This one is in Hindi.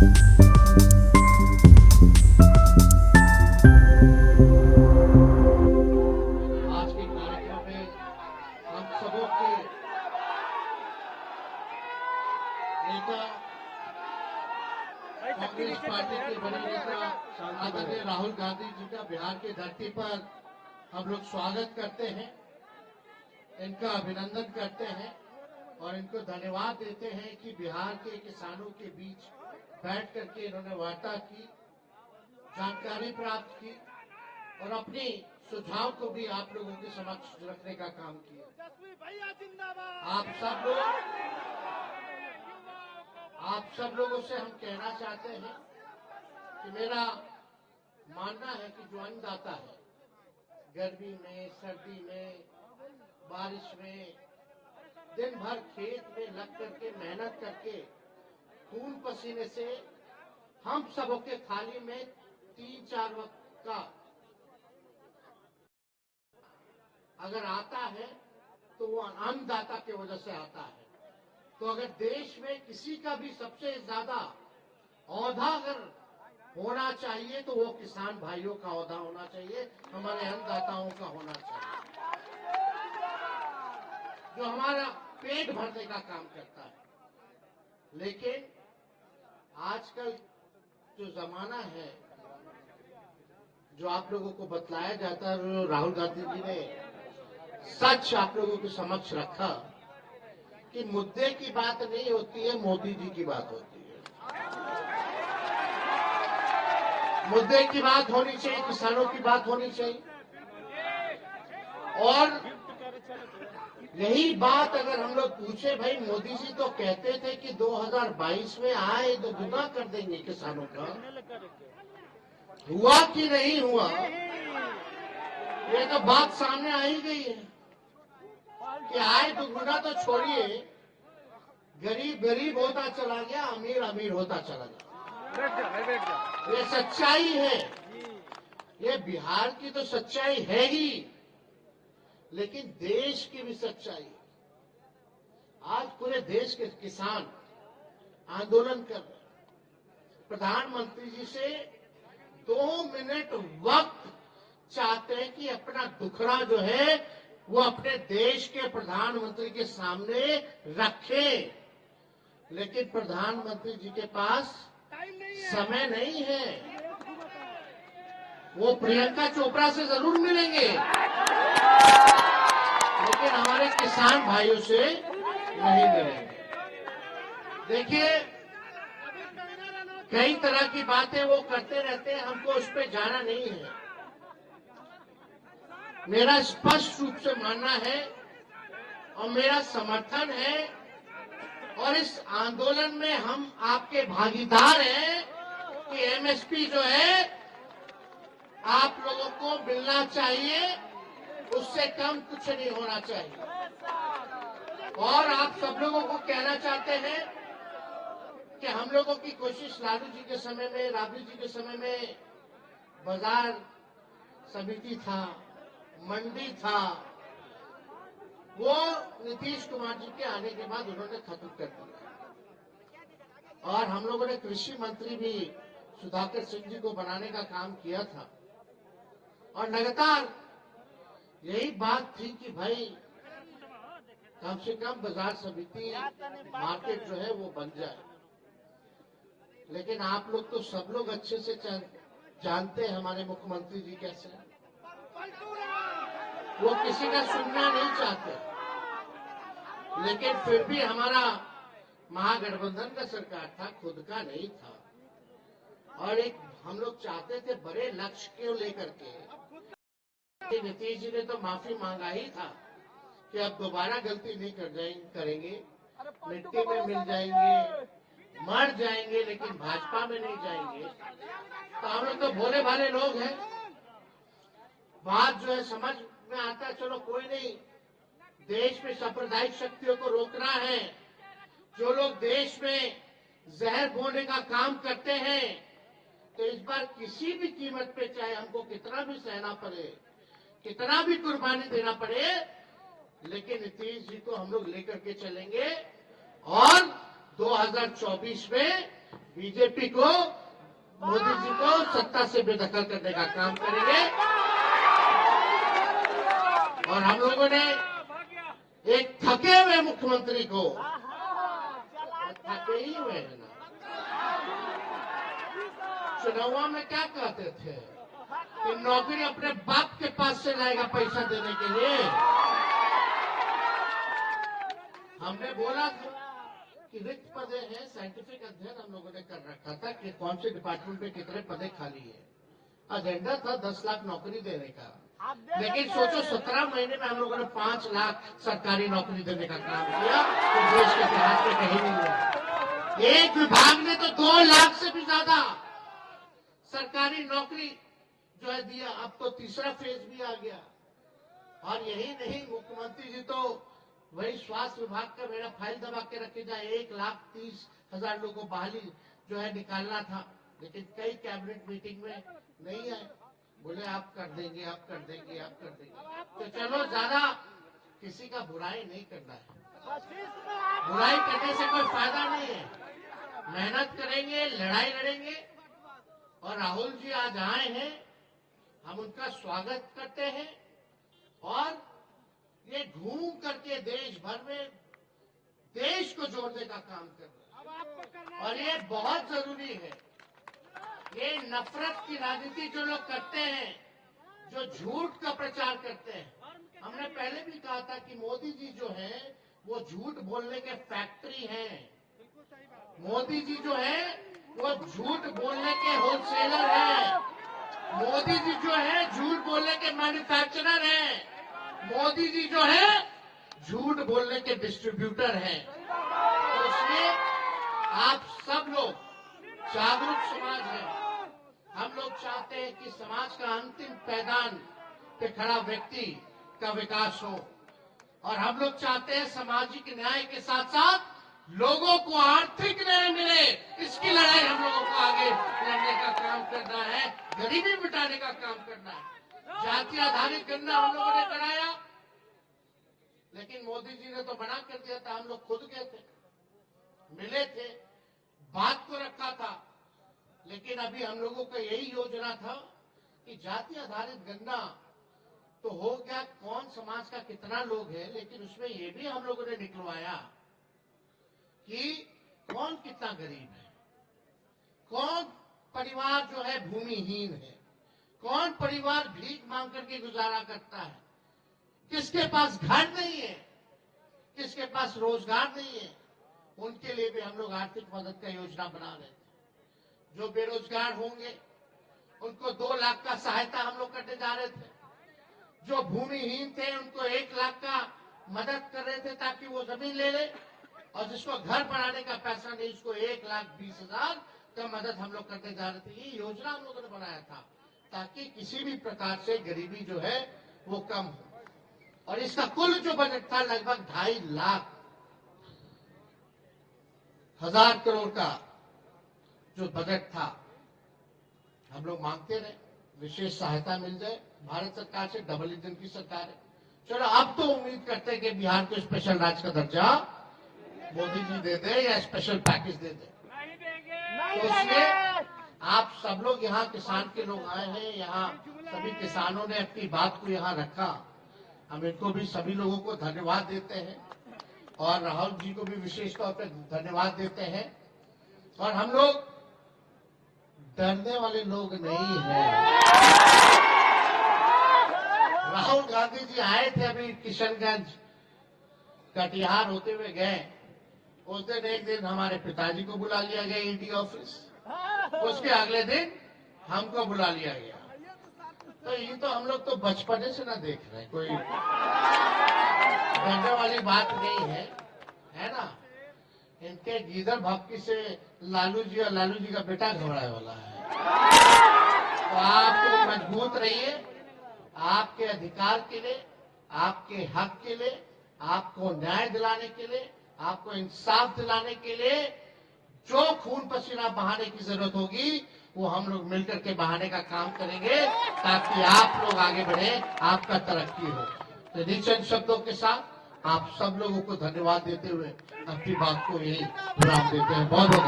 के कार्यक्रम में हम सबों के नेता कांग्रेस पार्टी के बड़े नेता आदरणीय राहुल गांधी जी का बिहार की धरती पर हम लोग स्वागत करते हैं, इनका अभिनंदन करते हैं और इनको धन्यवाद देते हैं कि बिहार के किसानों के बीच बैठ करके इन्होंने वार्ता की, जानकारी प्राप्त की और अपनी सुझाव को भी आप लोगों के समक्ष रखने का काम किया। आप सब लोगों से हम कहना चाहते हैं कि मेरा मानना है कि जो अन्नदाता है, गर्मी में, सर्दी में, बारिश में, दिन भर खेत में लग करके मेहनत करके खून पसीने से हम सबों के थाली में 3-4 वक्त का अगर आता है तो वो अन्नदाता की वजह से आता है। तो अगर देश में किसी का भी सबसे ज्यादा औहदा अगर होना चाहिए तो वो किसान भाइयों का औहदा होना चाहिए, हमारे अन्नदाताओं का होना चाहिए, जो हमारा पेट भरने का काम करता है। लेकिन आजकल जो जमाना है, जो आप लोगों को बतलाया जाता है, राहुल गांधी जी ने सच आप लोगों के समक्ष रखा कि मुद्दे की बात नहीं होती है, मोदी जी की बात होती है। मुद्दे की बात होनी चाहिए, किसानों की बात होनी चाहिए। और यही बात अगर हम लोग पूछे, भाई मोदी जी तो कहते थे कि 2022 में आए तो गुना कर देंगे किसानों का, हुआ कि नहीं हुआ, ये तो बात सामने आ ही गई है कि आए तो गुना तो छोड़िए, गरीब गरीब होता चला गया, अमीर अमीर होता चला गया। ये सच्चाई है, ये बिहार की तो सच्चाई है ही, लेकिन देश की भी सच्चाई है। आज पूरे देश के किसान आंदोलन कर रहे हैं, प्रधानमंत्री जी से 2 मिनट वक्त चाहते हैं कि अपना दुखड़ा जो है वो अपने देश के प्रधानमंत्री के सामने रखें, लेकिन प्रधानमंत्री जी के पास समय नहीं है। वो प्रियंका चोपड़ा से जरूर मिलेंगे, लेकिन हमारे किसान भाइयों से नहीं मिलेंगे। देखिए, कई तरह की बातें वो करते रहते हैं, हमको उस पर जाना नहीं है। मेरा स्पष्ट रूप से मानना है और मेरा समर्थन है, और इस आंदोलन में हम आपके भागीदार हैं कि एमएसपी जो है आप लोगों को मिलना चाहिए, उससे कम कुछ नहीं होना चाहिए। और आप सब लोगों को कहना चाहते हैं कि हम लोगों की कोशिश लालू जी के समय में, राबड़ी जी के समय में बाजार समिति था, मंडी था, वो नीतीश कुमार जी के आने के बाद उन्होंने खत्म कर दिया। और हम लोगों ने कृषि मंत्री भी सुधाकर सिंह जी को बनाने का काम किया था, और लगातार यही बात थी कि भाई कम से कम बाजार समिति मार्केट जो है वो बन जाए। लेकिन आप लोग तो सब लोग अच्छे से जानते हैं हमारे मुख्यमंत्री जी कैसे हैं। वो किसी का सुनना नहीं चाहते, लेकिन फिर भी हमारा महागठबंधन का सरकार था, खुद का नहीं था। और एक हम लोग चाहते थे बड़े लक्ष्य को लेकर के, नीतीश जी ने तो माफी मांगा ही था कि अब दोबारा गलती नहीं करेंगे, मिट्टी में मिल जाएंगे, मर जाएंगे, लेकिन भाजपा में नहीं जाएंगे। तो हम लोग तो भोले भाले लोग हैं, बात जो है समझ में आता है, चलो कोई नहीं, देश में सांप्रदायिक शक्तियों को रोकना है। जो लोग देश में जहर बोने का काम करते हैं, तो इस बार किसी भी कीमत पे, चाहे हमको कितना भी सहना पड़े, कितना भी कुर्बानी देना पड़े, लेकिन नीतीश जी को हम लोग लेकर के चलेंगे और 2024 में बीजेपी को, मोदी जी को सत्ता से बेदखल करने का काम करेंगे। और हम लोगों ने एक थके हुए मुख्यमंत्री को, थके ही हुए हैं ना, चुनाव में क्या कहते थे कि नौकरी अपने बाप के पास से लाएगा पैसा देने के लिए। हमने बोला था कि रिक्त पदे हैं, साइंटिफिक अध्ययन हम लोगों ने कर रखा था कि कौन से डिपार्टमेंट में कितने पदे खाली है। एजेंडा था 10 लाख नौकरी देने का, लेकिन सोचो 17 महीने में हम लोगों ने 5 लाख सरकारी नौकरी देने का काम किया, तो देश के इतिहास में कहीं नहीं हुआ। एक विभाग ने तो 2 लाख से भी ज्यादा सरकारी नौकरी जो है दिया। अब तो तीसरा फेज भी आ गया। और यही नहीं, मुख्यमंत्री जी तो वही स्वास्थ्य विभाग का मेरा फाइल दबा के रखे जाए, 1,30,000 लोगों को बहाली जो है निकालना था, लेकिन कई कैबिनेट मीटिंग में नहीं आए। बोले आप कर देंगे, आप कर देंगे, आप कर देंगे। तो चलो, ज्यादा किसी का बुराई नहीं करना है, बुराई करने से कोई फायदा नहीं है। मेहनत करेंगे, लड़ाई लड़ेंगे। और राहुल जी आज आए हैं, हम उनका स्वागत करते हैं। और ये घूम करके देश भर में देश को जोड़ने का काम कर रहे हैं, और ये बहुत जरूरी है। ये नफरत की राजनीति जो लोग करते हैं, जो झूठ का प्रचार करते हैं, हमने पहले भी कहा था कि मोदी जी जो है वो झूठ बोलने के फैक्ट्री हैं। मोदी जी जो है वो झूठ बोलने के होलसेलर हैं। मोदी जी जो है झूठ बोलने के मैन्युफैक्चरर हैं। मोदी जी जो है झूठ बोलने के डिस्ट्रीब्यूटर हैं। तो इसलिए आप सब लोग जागरूक समाज हैं। हम लोग चाहते हैं कि समाज का अंतिम पैदान पे खड़ा व्यक्ति का विकास हो, और हम लोग चाहते हैं सामाजिक न्याय के साथ साथ लोगों को आर्थिक न्याय मिले। इसकी लड़ाई हम लोगों को आगे लड़ने का काम करना है, गरीबी मिटाने का काम करना है। जाति आधारित गणना हम लोगों ने कराया, लेकिन मोदी जी ने तो मना कर दिया था। हम लोग खुद गए थे, मिले थे, बात को रखा था, लेकिन अभी हम लोगों का यही योजना था कि जाति आधारित गणना तो हो गया, कौन समाज का कितना लोग है, लेकिन उसमें ये भी हम लोगों ने निकलवाया कि कौन कितना गरीब है, कौन परिवार जो है भूमिहीन है, कौन परिवार भीख मांग करके गुजारा करता है, किसके पास घर नहीं है, किसके पास रोजगार नहीं है। उनके लिए भी हम लोग आर्थिक मदद का योजना बना रहे थे। जो बेरोजगार होंगे उनको 2 लाख का सहायता हम लोग करने जा रहे थे। जो भूमिहीन थे उनको 1 लाख का मदद कर रहे थे ताकि वो जमीन ले ले, और जिसको घर बनाने का पैसा नहीं उसको 1,20,000 का मदद हम लोग करने जा रहे थे। ये योजना हम लोगों ने बनाया था ताकि किसी भी प्रकार से गरीबी जो है वो कम हो। और इसका कुल जो बजट था लगभग 2.5 लाख हजार करोड़ का जो बजट था। हम लोग मांगते रहे विशेष सहायता मिल जाए भारत सरकार से, डबल इंजन की सरकार है। चलो, अब तो उम्मीद करते हैं कि बिहार को स्पेशल राज्य का दर्जा मोदी जी दे दे या स्पेशल पैकेज दे दे। तो इसलिए आप सब लोग यहाँ किसान के लोग आए हैं, यहाँ सभी किसानों ने अपनी बात को यहाँ रखा। हम इनको भी सभी लोगों को धन्यवाद देते हैं, और राहुल जी को भी विशेष तौर पर धन्यवाद देते हैं। और हम लोग डरने वाले लोग नहीं हैं। राहुल गांधी जी आए थे अभी किशनगंज, कटिहार होते हुए गए। उस दिन एक दिन हमारे पिताजी को बुला लिया गया ईडी ऑफिस, उसके अगले दिन हमको बुला लिया गया। तो ये तो हम लोग तो बचपने से ना देख रहे हैं, कोई डरने वाली बात नहीं है, है ना। इनके गीदड़ भक्ति से लालू जी और लालू जी का बेटा घबराने वाला है। तो आप तो मजबूत रहिए, आपके अधिकार के लिए, आपके हक के लिए, आपको न्याय दिलाने के लिए, आपको इंसाफ दिलाने के लिए जो खून पसीना बहाने की जरूरत होगी वो हम लोग मिलकर के बहाने का काम करेंगे, ताकि आप लोग आगे बढ़े, आपका तरक्की हो। तो इन्हीं चंद शब्दों के साथ आप सब लोगों को धन्यवाद देते हुए अपनी बात को यही विराम देते हैं। बहुत बहुत